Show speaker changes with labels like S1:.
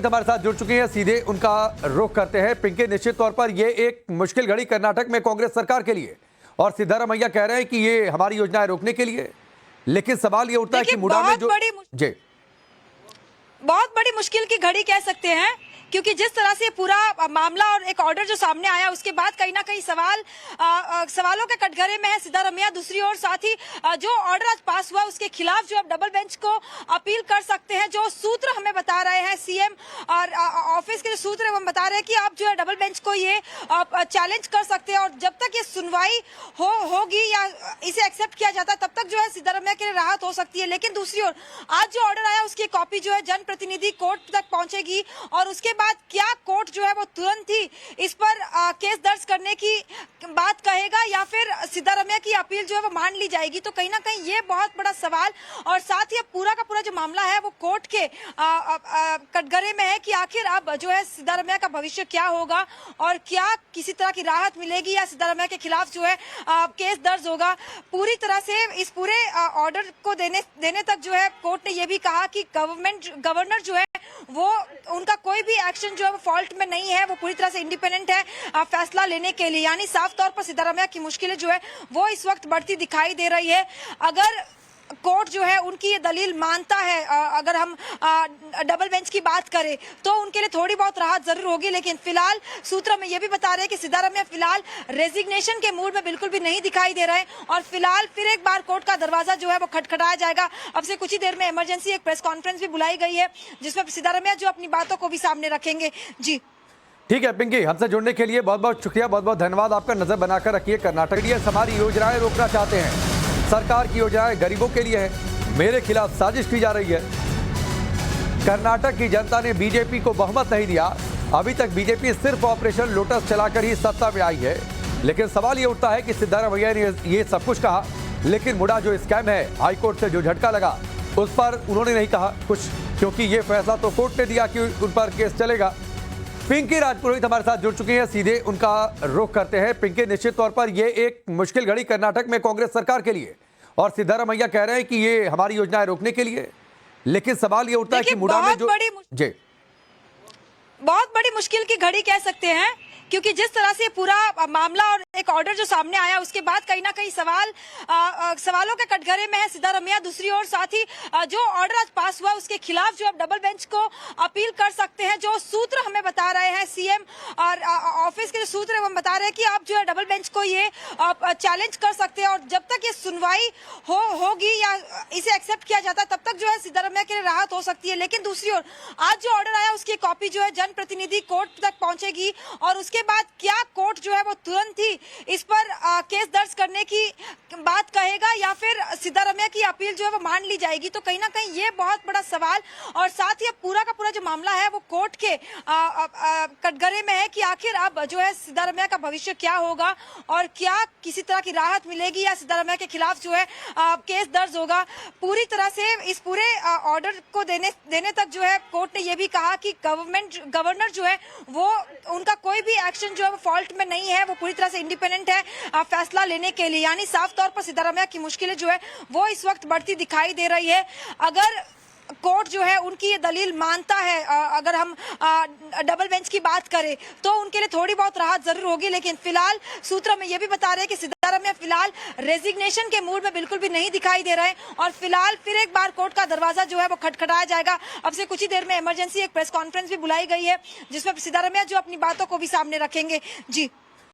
S1: हमारे साथ जुड़ चुके हैं, सीधे उनका रुख करते हैं। पिंकी, निश्चित तौर पर ये एक मुश्किल घड़ी कर्नाटक में कांग्रेस सरकार के लिए, और सिद्धारमैया कह रहे हैं कि ये हमारी योजनाएं रोकने के लिए, लेकिन सवाल ये उठता है कि मुडा में जो
S2: बहुत बड़ी मुश्किल की घड़ी कह सकते हैं, क्योंकि जिस तरह से पूरा मामला और एक ऑर्डर जो सामने आया उसके बाद कहीं ना कहीं सवालों के कटघरे में है सिद्धारमैया। दूसरी ओर साथ ही जो ऑर्डर आज पास हुआ उसके खिलाफ जो अब डबल बेंच को अपील कर सकते हैं। जो सूत्र हमें बता रहे हैं सीएम और ऑफिस के जो सूत्र है वो बता रहे हैं कि आप जो है डबल बेंच को ये चैलेंज कर सकते हैं, और जब तक ये सुनवाई होगी या इसे एक्सेप्ट किया जाता है तब तक जो है सिद्धारमैया के लिए राहत हो सकती है। लेकिन दूसरी ओर आज जो ऑर्डर आया उसकी कॉपी जो है जनप्रतिनिधि कोर्ट तक पहुंचेगी, और उसके बाद क्या कोर्ट जो है वो तुरंत ही इस पर केस दर्ज करने की बात कहेगा या फिर सिद्धारमैया की अपील जो है वो मान ली जाएगी। तो कहीं ना कहीं ये बहुत बड़ा सवाल, और साथ ही पूरा का पूरा जो मामला है वो कोर्ट के कटघरे में है कि आखिर अब जो है सिद्धारमैया का भविष्य क्या होगा, और क्या किसी तरह की राहत मिलेगी या सिद्धारमैया के खिलाफ जो है केस दर्ज होगा। पूरी तरह से इस पूरे ऑर्डर को देने तक जो है कोर्ट ने यह भी कहा कि गवर्नर जो है वो उनका कोई भी एक्शन जो है वो फॉल्ट में नहीं है, वो पूरी तरह से इंडिपेंडेंट है फैसला लेने के लिए। यानी साफ तौर पर सिद्धारमैया की मुश्किलें जो है वो इस वक्त बढ़ती दिखाई दे रही है। अगर कोर्ट जो है उनकी ये दलील मानता है, अगर हम डबल बेंच की बात करें तो उनके लिए थोड़ी बहुत राहत जरूर होगी। लेकिन फिलहाल सूत्र में ये भी बता रहे हैं कि सिद्धारमैया फिलहाल रेजिग्नेशन के मूड में बिल्कुल भी नहीं दिखाई दे रहे हैं, और फिलहाल फिर एक बार कोर्ट का दरवाजा जो है वो खटखटाया जाएगा। अब से कुछ ही देर में इमरजेंसी एक प्रेस कॉन्फ्रेंस भी बुलाई गई है जिसमें सिद्धारमैया जो अपनी बातों को भी सामने रखेंगे। जी
S1: ठीक है पिंकी, हमसे जुड़ने के लिए बहुत बहुत शुक्रिया, बहुत बहुत धन्यवाद आपका। नजर बनाकर रखिए। कर्नाटक हमारी योजनाएं रोकना चाहते हैं, सरकार की योजनाएं गरीबों के लिए है, मेरे खिलाफ साजिश की जा रही है। कर्नाटक की जनता ने बीजेपी को बहुमत नहीं दिया। अभी तक बीजेपी सिर्फ ऑपरेशन लोटस चलाकर ही सत्ता में आई है, लेकिन सवाल ये उठता है कि सिद्धारमैया ने ये सब कुछ कहा, लेकिन मुडा जो स्कैम है, हाईकोर्ट से जो झटका लगा उस पर उन्होंने नहीं कहा कुछ, क्योंकि ये फैसला तो कोर्ट ने दिया कि उन पर केस चलेगा। पिंकी राजपुरोहित हमारे साथ जुड़ चुकी हैं, सीधे उनका रुख करते हैं। पिंकी, निश्चित तौर पर ये एक मुश्किल घड़ी कर्नाटक में कांग्रेस सरकार के लिए, और सिद्धारमैया कह रहे हैं कि ये हमारी योजनाएं रोकने के लिए, लेकिन सवाल ये उठता है कि मुडा में जो
S2: बहुत बड़ी मुश्किल की घड़ी कह सकते हैं, क्योंकि जिस तरह से पूरा मामला और एक ऑर्डर जो सामने आया उसके बाद कहीं ना कहीं सवालों के कटघरे में है सिद्धारमैया। दूसरी ओर साथ ही जो ऑर्डर आज पास हुआ उसके खिलाफ जो अब डबल बेंच को अपील कर सकते हैं। जो सूत्र हमें बता रहे हैं सीएम और ऑफिस के जो सूत्र है वो बता रहे हैं कि आप जो है डबल बेंच को ये चैलेंज कर सकते हैं, और जब तक ये सुनवाई होगी या इसे एक्सेप्ट किया जाता है तब तक जो है सिद्धारमैया के लिए राहत हो सकती है। लेकिन दूसरी ओर आज जो ऑर्डर आया उसकी कॉपी जो है जनप्रतिनिधि कोर्ट तक पहुंचेगी, और उसके बाद क्या कोर्ट जो है वो तुरंत ही इस पर केस दर्ज करने की बात कहेगा या फिर सिद्धारमैया की अपील जो है वो मान ली जाएगी। तो कहीं ना कहीं ये बहुत बड़ा सवाल, और साथ ही पूरा का पूरा जो मामला है वो कोर्ट के कटघरे में है कि आखिर अब जो है सिद्धारमैया का भविष्य क्या होगा, और क्या किसी तरह की राहत मिलेगी या सिद्धारमैया के खिलाफ जो है केस दर्ज होगा। पूरी तरह से इस पूरे ऑर्डर को देने तक जो है कोर्ट ने यह भी कहा कि गवर्नर जो है वो उनका कोई भी एक्शन जो है वो फॉल्ट में नहीं है, वो पूरी तरह से इंडिपेंडेंट है फैसला लेने के लिए। यानी साफ तौर पर सिद्धारमैया की मुश्किलें जो है वो इस वक्त बढ़ती दिखाई दे रही है। अगर कोर्ट जो है उनकी ये दलील मानता है, अगर हम डबल बेंच की बात करें तो उनके लिए थोड़ी बहुत राहत जरूर होगी। लेकिन फिलहाल सूत्र में ये भी बता रहे हैं कि सिद्धारमैया फिलहाल रेजिग्नेशन के मूड में बिल्कुल भी नहीं दिखाई दे रहे हैं, और फिलहाल फिर एक बार कोर्ट का दरवाजा जो है वो खटखटाया जाएगा। अब से कुछ ही देर में इमरजेंसी एक प्रेस कॉन्फ्रेंस भी बुलाई गई है जिसमें सिद्धारमैया जो अपनी बातों को भी सामने रखेंगे। जी